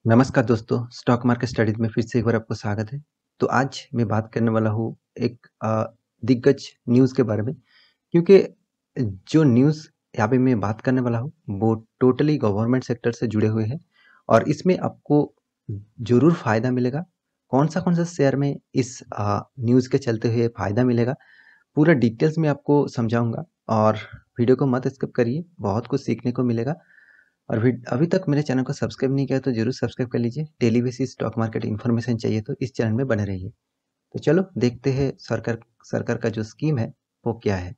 नमस्कार दोस्तों, stock market studies में फिर से एक बार आपको स्वागत है। तो आज मैं बात करने वाला हूँ एक दिग्गज न्यूज़ के बारे में, क्योंकि जो न्यूज़ यहाँ पे मैं बात करने वाला हूँ, वो टोटली गवर्नमेंट सेक्टर से जुड़े हुए हैं और इसमें आपको ज़रूर फ़ायदा मिलेगा। कौन-सा शेयर में इस न्यूज़ के चलते हुए फ़ायदा मिलेगा, पूरा डिटेल्स में आपको समझाऊँगा और वीडियो को मत स्किप करिए, बहुत कुछ सीखने को मिलेगा। और अभी तक मेरे चैनल को सब्सक्राइब नहीं किया तो जरूर सब्सक्राइब कर लीजिए। Daily basis stock market information चाहिए तो इस चैनल में बने रहिए। तो चलो देखते हैं सरकार सरकार का जो स्कीम है वो क्या है।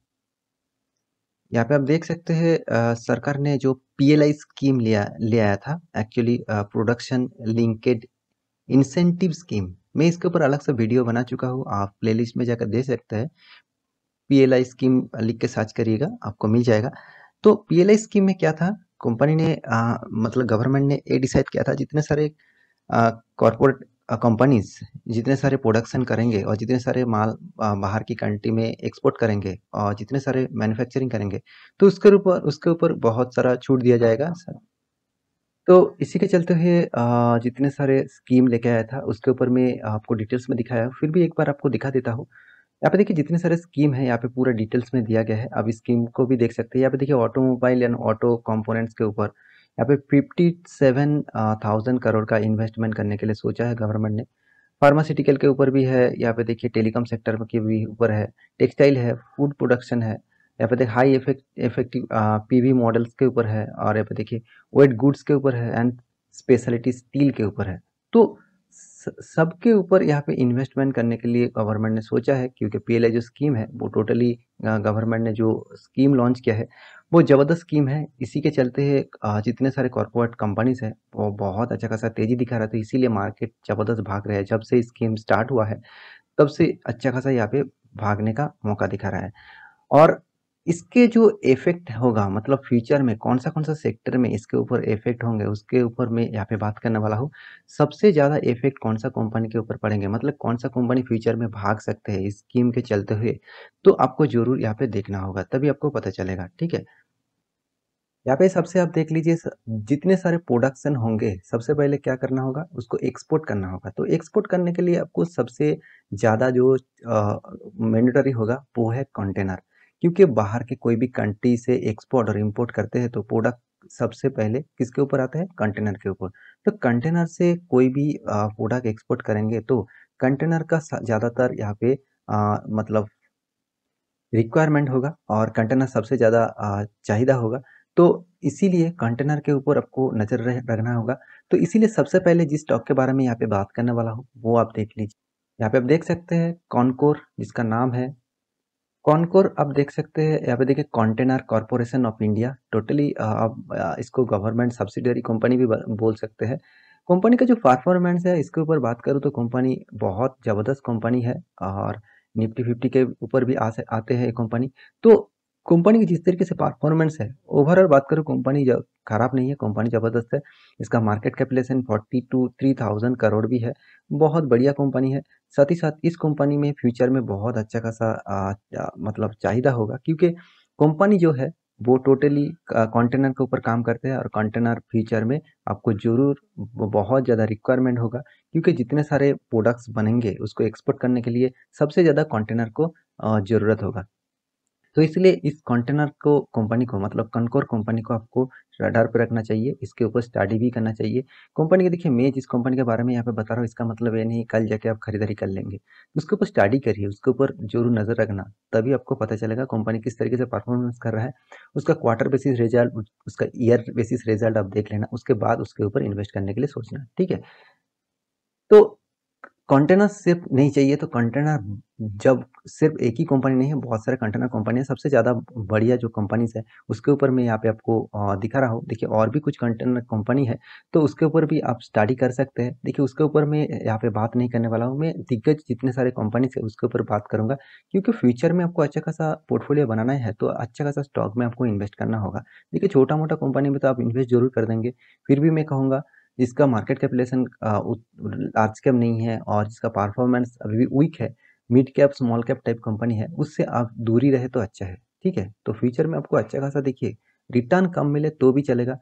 यहाँ पे आप देख सकते हैं सरकार ने जो पीएलआई स्कीम ले आया था, actually production linked incentive scheme. मैं इसके ऊपर अलग से वीडियो बना चुका हूँ, आप प्लेलिस्ट में जाकर देख सकते हैं। पीएलआई स्कीम लिख के सर्च करिएगा, आपको मिल जाएगा। तो पीएलआई स्कीम में क्या था, कंपनी ने मतलब गवर्नमेंट ने ये डिसाइड किया था, जितने सारे कॉरपोरेट कंपनीज जितने सारे प्रोडक्शन करेंगे और जितने सारे माल बाहर की कंट्री में एक्सपोर्ट करेंगे और जितने सारे मैन्युफैक्चरिंग करेंगे, तो उसके ऊपर बहुत सारा छूट दिया जाएगा। तो इसी के चलते हुए जितने सारे स्कीम लेके आया था उसके ऊपर मैं आपको डिटेल्स में दिखाया, फिर भी एक बार आपको दिखा देता हूँ। यहाँ पे देखिए जितने सारे स्कीम है यहाँ पे पूरा डिटेल्स में दिया गया है। अब स्कीम को भी देख सकते हैं। यहाँ पे देखिए ऑटोमोबाइल एंड ऑटो कंपोनेंट्स के ऊपर यहाँ पे 57,000 करोड़ का इन्वेस्टमेंट करने के लिए सोचा है गवर्नमेंट ने। फार्मास्यूटिकल के ऊपर भी है, यहाँ पे देखिए टेलीकॉम सेक्टर के भी ऊपर है, टेक्सटाइल है, फूड प्रोडक्शन है, यहाँ पे देखिए हाई इफेक्टिव पीवी मॉडल्स के ऊपर है और यहाँ पे देखिए वेट गुड्स के ऊपर है एंड स्पेशलिटी स्टील के ऊपर है। तो सबके ऊपर यहाँ पे इन्वेस्टमेंट करने के लिए गवर्नमेंट ने सोचा है, क्योंकि पीएलआई जो स्कीम है वो टोटली गवर्नमेंट ने जो स्कीम लॉन्च किया है वो ज़बरदस्त स्कीम है। इसी के चलते जितने सारे कॉर्पोरेट कंपनीज है वो बहुत अच्छा खासा तेजी दिखा रहा था, इसीलिए मार्केट ज़बरदस्त भाग रहा है। जब से स्कीम स्टार्ट हुआ है तब से अच्छा खासा यहाँ पे भागने का मौका दिखा रहा है। और इसके जो इफ़ेक्ट होगा, मतलब फ्यूचर में कौन-सा सेक्टर में इसके ऊपर इफ़ेक्ट होंगे, उसके ऊपर मैं यहाँ पे बात करने वाला हूँ। सबसे ज़्यादा इफ़ेक्ट कौन-सा कंपनी के ऊपर पड़ेंगे, मतलब कौन-सा कंपनी फ्यूचर में भाग सकते हैं इस स्कीम के चलते हुए, तो आपको ज़रूर यहाँ पे देखना होगा, तभी आपको पता चलेगा, ठीक है? यहाँ पे सबसे आप देख लीजिए, जितने सारे प्रोडक्शन होंगे, सबसे पहले क्या करना होगा, उसको एक्सपोर्ट करना होगा। तो एक्सपोर्ट करने के लिए आपको सबसे ज़्यादा जो मैंडेटरी होगा वो है कंटेनर, क्योंकि बाहर के कोई भी कंट्री से एक्सपोर्ट और इंपोर्ट करते हैं तो प्रोडक्ट सबसे पहले किसके ऊपर आता है, कंटेनर के ऊपर। तो कंटेनर से कोई भी प्रोडक्ट एक्सपोर्ट करेंगे तो कंटेनर का ज़्यादातर यहाँ पे मतलब रिक्वायरमेंट होगा और कंटेनर सबसे ज़्यादा चाहिदा होगा। तो इसीलिए कंटेनर के ऊपर आपको नज़र रखना होगा। तो इसीलिए सबसे पहले जिस स्टॉक के बारे में यहाँ पे बात करने वाला हूँ वो आप देख लीजिए। यहाँ पे आप देख सकते हैं कॉनकोर, जिसका नाम है कॉनकोर। आप देख सकते हैं यहाँ पे देखिए, container corporation of India. Totally आप इसको गवर्नमेंट सब्सिडियरी कंपनी भी बोल सकते हैं। कंपनी का जो परफॉर्मेंस है इसके ऊपर बात करूँ तो कंपनी बहुत ज़बरदस्त कंपनी है और निफ्टी 50 के ऊपर भी आते हैं ये कंपनी। तो कंपनी की जिस तरीके से परफॉर्मेंस है, ओवरऑल बात करूँ कंपनी खराब नहीं है, कंपनी ज़बरदस्त है। इसका मार्केट कैपिटलाइजेशन 43,000 करोड़ भी है, बहुत बढ़िया कंपनी है। साथ ही साथ इस कंपनी में फ्यूचर में बहुत अच्छा खासा मतलब चाहिदा होगा, क्योंकि कंपनी जो है वो टोटली कंटेनर के ऊपर काम करते हैं और कंटेनर फ्यूचर में आपको ज़रूर बहुत ज़्यादा रिक्वायरमेंट होगा, क्योंकि जितने सारे प्रोडक्ट्स बनेंगे उसको एक्सपोर्ट करने के लिए सबसे ज़्यादा कंटेनर को ज़रूरत होगा। तो इसलिए इस कंटेनर को कंपनी को, मतलब कनकोर कंपनी को आपको रडार पे रखना चाहिए, इसके ऊपर स्टडी भी करना चाहिए। कंपनी के देखिए, मैं जिस कंपनी के बारे में यहाँ पे बता रहा हूँ इसका मतलब ये नहीं कल जाके आप खरीदारी कर लेंगे। उसके ऊपर स्टडी करिए, उसके ऊपर ज़रूर नज़र रखना, तभी आपको पता चलेगा कंपनी किस तरीके से परफॉर्मेंस कर रहा है। उसका क्वार्टर बेसिस रिजल्ट, उसका ईयर बेसिस रिजल्ट आप देख लेना, उसके बाद उसके ऊपर इन्वेस्ट करने के लिए सोचना, ठीक है? तो कंटेनर सिर्फ नहीं चाहिए, तो कंटेनर जब सिर्फ एक ही कंपनी नहीं है, बहुत सारे कंटेनर कंपनी है। सबसे ज़्यादा बढ़िया जो कंपनीज है उसके ऊपर मैं यहाँ पे आपको दिखा रहा हूँ। देखिए और भी कुछ कंटेनर कंपनी है, तो उसके ऊपर भी आप स्टडी कर सकते हैं। देखिए उसके ऊपर मैं यहाँ पे बात नहीं करने वाला हूँ, मैं दिग्गज जितने सारे कंपनीज है उसके ऊपर बात करूंगा, क्योंकि फ्यूचर में आपको अच्छा खासा पोर्टफोलियो बनाना है तो अच्छा खासा स्टॉक में आपको इन्वेस्ट करना होगा। देखिए छोटा मोटा कंपनी में तो आप इन्वेस्ट जरूर कर देंगे, फिर भी मैं कहूँगा जिसका मार्केट कैपिटलाइजेशन लार्ज कैप नहीं है और जिसका परफॉर्मेंस अभी भी वीक है, mid cap small cap type company है, उससे आप दूरी रहे तो अच्छा है, ठीक है? तो फ्यूचर में आपको अच्छा खासा देखिए रिटर्न कम मिले तो भी चलेगा,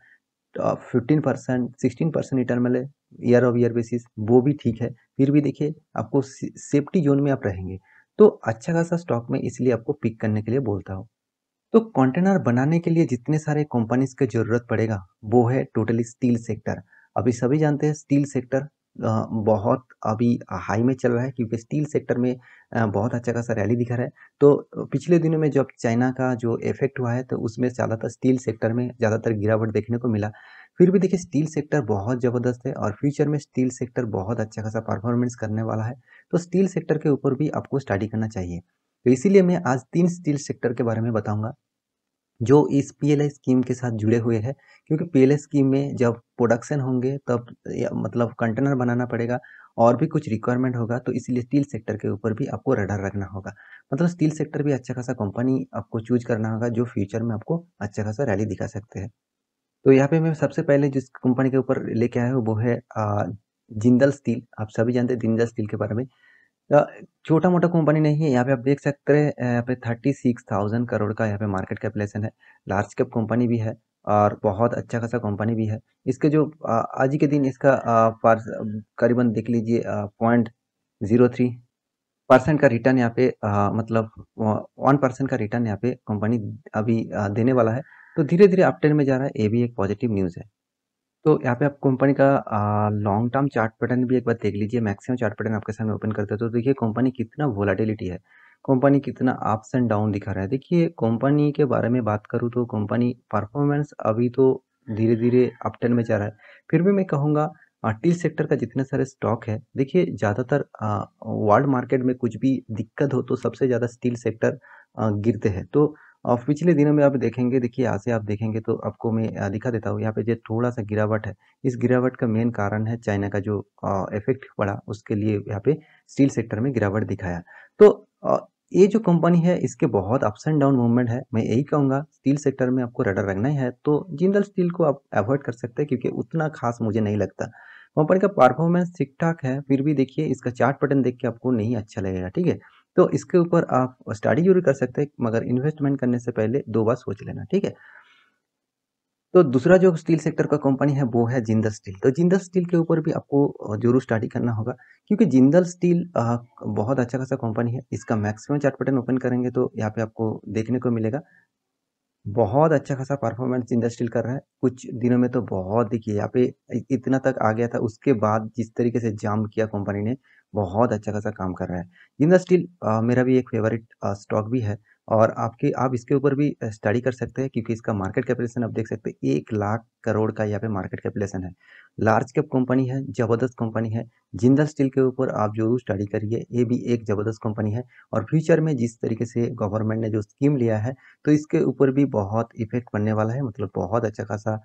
15% 16% रिटर्न मिले ईयर ऑफ ईयर बेसिस, वो भी ठीक है। फिर भी देखिए आपको सेफ्टी जोन में आप रहेंगे, तो अच्छा खासा स्टॉक में इसलिए आपको पिक करने के लिए बोलता हूँ। तो कंटेनर बनाने के लिए जितने सारे कंपनीज की ज़रूरत पड़ेगा, वो है टोटली स्टील सेक्टर। अभी सभी जानते हैं स्टील सेक्टर बहुत अभी हाई में चल रहा है, क्योंकि स्टील सेक्टर में बहुत अच्छा खासा रैली दिखा रहा है। तो पिछले दिनों में जब चाइना का जो इफेक्ट हुआ है, तो उसमें ज़्यादातर स्टील सेक्टर में ज़्यादातर गिरावट देखने को मिला। फिर भी देखिए स्टील सेक्टर बहुत ज़बरदस्त है और फ्यूचर में स्टील सेक्टर बहुत अच्छा खासा परफॉर्मेंस करने वाला है। तो स्टील सेक्टर के ऊपर भी आपको स्टडी करना चाहिए। तो इसीलिए मैं आज 3 स्टील सेक्टर के बारे में बताऊँगा, जो इस पीएलआई स्कीम के साथ जुड़े हुए हैं। क्योंकि पीएलआई स्कीम में जब प्रोडक्शन होंगे तब मतलब कंटेनर बनाना पड़ेगा और भी कुछ रिक्वायरमेंट होगा, तो इसलिए स्टील सेक्टर के ऊपर भी आपको रडार रखना होगा। मतलब स्टील सेक्टर भी अच्छा खासा कंपनी आपको चूज करना होगा, जो फ्यूचर में आपको अच्छा खासा रैली दिखा सकते हैं। तो यहाँ पे मैं सबसे पहले जिस कंपनी के ऊपर लेके आया हूँ वो है जिंदल स्टील। आप सभी जानते हैं जिंदल स्टील के बारे में। अ, छोटा-मोटा कंपनी नहीं है, यहाँ पे आप देख सकते हैं यहाँ पे 36,000 करोड़ का यहाँ पे मार्केट कैपिटलाइजेशन है। लार्ज कैप कंपनी भी है और बहुत अच्छा खासा कंपनी भी है। इसके जो आज ही के दिन इसका करीबन देख लीजिए 0.03% का रिटर्न यहाँ पे मतलब 1% का रिटर्न यहाँ पे कंपनी अभी देने वाला है। तो धीरे-धीरे अपट्रेंड में जा रहा है, ये भी एक पॉजिटिव न्यूज़ है। तो यहाँ पे आप कंपनी का लॉन्ग टर्म चार्ट पैटर्न भी एक बार देख लीजिए। मैक्सिमम चार्ट पैटर्न आपके सामने ओपन करते हैं तो देखिए कंपनी कितना वोलेटिलिटी है, कंपनी कितना अप्स एंड डाउन दिखा रहा है। देखिए कंपनी के बारे में बात करूँ तो कंपनी परफॉर्मेंस अभी तो धीरे धीरे अपटर्न में जा रहा है। फिर भी मैं कहूँगा टी सेक्टर का जितने सारे स्टॉक है, देखिए ज़्यादातर वर्ल्ड मार्केट में कुछ भी दिक्कत हो तो सबसे ज़्यादा स्टील सेक्टर गिरते हैं। तो पिछले दिनों में आप देखेंगे, देखिए यहाँ से आप देखेंगे तो आपको मैं दिखा देता हूँ। यहाँ पे जो थोड़ा-सा गिरावट है, इस गिरावट का मेन कारण है चाइना का जो इफ़ेक्ट पड़ा, उसके लिए यहाँ पे स्टील सेक्टर में गिरावट दिखाया। तो ये जो कंपनी है इसके बहुत अप्स एंड डाउन मूवमेंट है। मैं यही कहूँगा स्टील सेक्टर में आपको रडर रखना ही है तो जिंदल स्टील को आप अवॉइड कर सकते हैं, क्योंकि उतना खास मुझे नहीं लगता। कंपनी का परफॉर्मेंस ठीक-ठाक है, फिर भी देखिए इसका चार्ट पैटर्न देख के आपको नहीं अच्छा लगेगा, ठीक है? तो इसके ऊपर आप स्टडी ज़रूर कर सकते हैं, मगर इन्वेस्टमेंट करने से पहले 2 बार सोच लेना, ठीक है? तो दूसरा जो स्टील सेक्टर का कंपनी है वो है जिंदल स्टील। तो जिंदल स्टील के ऊपर भी आपको ज़रूर स्टडी करना होगा, क्योंकि जिंदल स्टील बहुत अच्छा खासा कंपनी है। इसका मैक्सिमम चार्ट पैटर्न ओपन करेंगे तो यहाँ पे आपको देखने को मिलेगा बहुत अच्छा खासा परफॉर्मेंस इंडस्ट्रियल कर रहा है। कुछ दिनों में तो बहुत देखिए यहाँ पे इतना तक आ गया था, उसके बाद जिस तरीके से जंप किया कंपनी ने, बहुत अच्छा खासा काम कर रहा है। जिंदल स्टील मेरा भी एक फेवरेट स्टॉक भी है और आप इसके ऊपर भी स्टडी कर सकते हैं, क्योंकि इसका मार्केट कैपिटलाइजेशन आप देख सकते हैं 1 लाख करोड़ का यहाँ पे मार्केट कैपिटलाइजेशन है। लार्ज कैप कंपनी है, ज़बरदस्त कंपनी है। जिंदल स्टील के ऊपर आप ज़रूर स्टडी करिए, ये भी एक ज़बरदस्त कंपनी है और फ्यूचर में जिस तरीके से गवर्नमेंट ने जो स्कीम लिया है, तो इसके ऊपर भी बहुत इफ़ेक्ट पड़ने वाला है, मतलब बहुत अच्छा खासा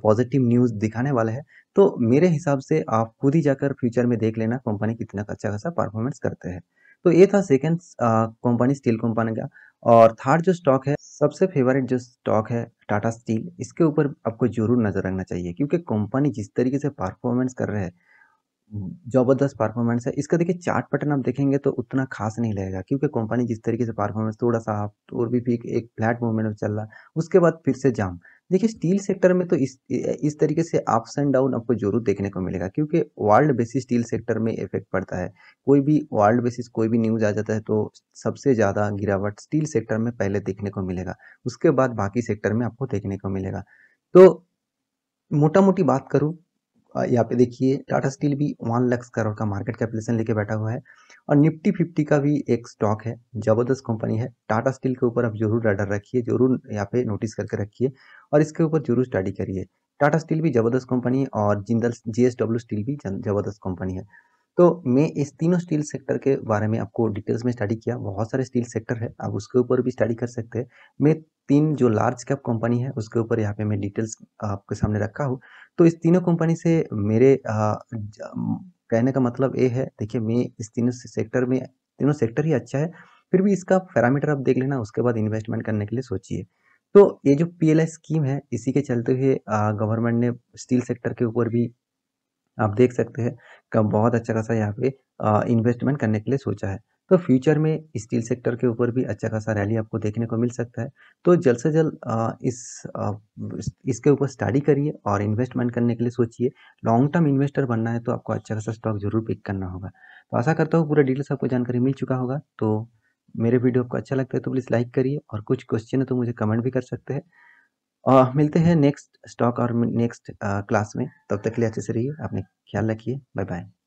पॉज़िटिव न्यूज़ दिखाने वाला है। तो मेरे हिसाब से आप खुद ही जाकर फ्यूचर में देख लेना कंपनी कितना अच्छा खासा परफ़ॉर्मेंस करते हैं। तो ये था सेकंड कंपनी स्टील कंपनी का। और थर्ड जो स्टॉक है, सबसे फ़ेवरेट जो स्टॉक है टाटा स्टील, इसके ऊपर आपको ज़रूर नज़र रखना चाहिए, क्योंकि कंपनी जिस तरीके से परफ़ॉर्मेंस कर रहे हैं, ज़बरदस्त परफॉर्मेंस है। इसका देखिए चार्ट पैटर्न आप देखेंगे तो उतना खास नहीं लगेगा, क्योंकि कंपनी जिस तरीके से परफॉर्मेंस थोड़ा-सा अप और भी पीक एक फ्लैट मूवमेंट में चल रहा है, उसके बाद फिर से जंप। देखिए स्टील सेक्टर में तो इस तरीके से अप्स एंड डाउन आपको ज़रूर देखने को मिलेगा, क्योंकि वर्ल्ड बेसिस स्टील सेक्टर में इफ़ेक्ट पड़ता है। कोई भी वर्ल्ड बेसिस कोई भी न्यूज़ आ जाता है तो सबसे ज़्यादा गिरावट स्टील सेक्टर में पहले देखने को मिलेगा, उसके बाद बाकी सेक्टर में आपको देखने को मिलेगा। तो मोटा-मोटी बात करूँ यहाँ पे देखिए टाटा स्टील भी 1 लाख करोड़ का मार्केट कैपिटलाइजेशन लेके बैठा हुआ है और निफ्टी 50 का भी एक स्टॉक है, ज़बरदस्त कंपनी है। टाटा स्टील के ऊपर आप ज़रूर रडार रखिए, ज़रूर यहाँ पे नोटिस करके रखिए और इसके ऊपर ज़रूर स्टडी करिए। टाटा स्टील भी ज़बरदस्त कंपनी है और जिंदल जेएसडब्ल्यू स्टील भी ज़बरदस्त कंपनी है। तो मैं इस तीनों स्टील सेक्टर के बारे में आपको डिटेल्स में स्टडी किया। बहुत सारे स्टील सेक्टर है, आप उसके ऊपर भी स्टडी कर सकते हैं। मैं 3 जो लार्ज कैप कंपनी है उसके ऊपर यहाँ पे मैं डिटेल्स आपके सामने रखा हूँ। तो इस तीनों कंपनी से मेरे कहने का मतलब ये है, देखिए मैं इस तीनों सेक्टर में, तीनों सेक्टर ही अच्छा है, फिर भी इसका पैरामीटर आप देख लेना, उसके बाद इन्वेस्टमेंट करने के लिए सोचिए। तो ये जो पीएलआई स्कीम है, इसी के चलते हुए गवर्नमेंट ने स्टील सेक्टर के ऊपर भी आप देख सकते हैं कि बहुत अच्छा खासा यहाँ पे इन्वेस्टमेंट करने के लिए सोचा है। तो फ्यूचर में स्टील सेक्टर के ऊपर भी अच्छा खासा रैली आपको देखने को मिल सकता है। तो जल्द से जल्द इसके ऊपर स्टडी करिए और इन्वेस्टमेंट करने के लिए सोचिए। लॉन्ग टर्म इन्वेस्टर बनना है तो आपको अच्छा खासा स्टॉक ज़रूर पिक करना होगा। तो आशा करता हूँ पूरा डिटेल्स आपको जानकारी मिल चुका होगा। तो मेरे वीडियो आपको अच्छा लगता है तो प्लीज़ लाइक करिए और कुछ क्वेश्चन है तो मुझे कमेंट भी कर सकते हैं। मिलते हैं नेक्स्ट स्टॉक और नेक्स्ट क्लास में। तब तक के लिए अच्छे से रहिए। अपने ख्याल रखिए। Bye bye.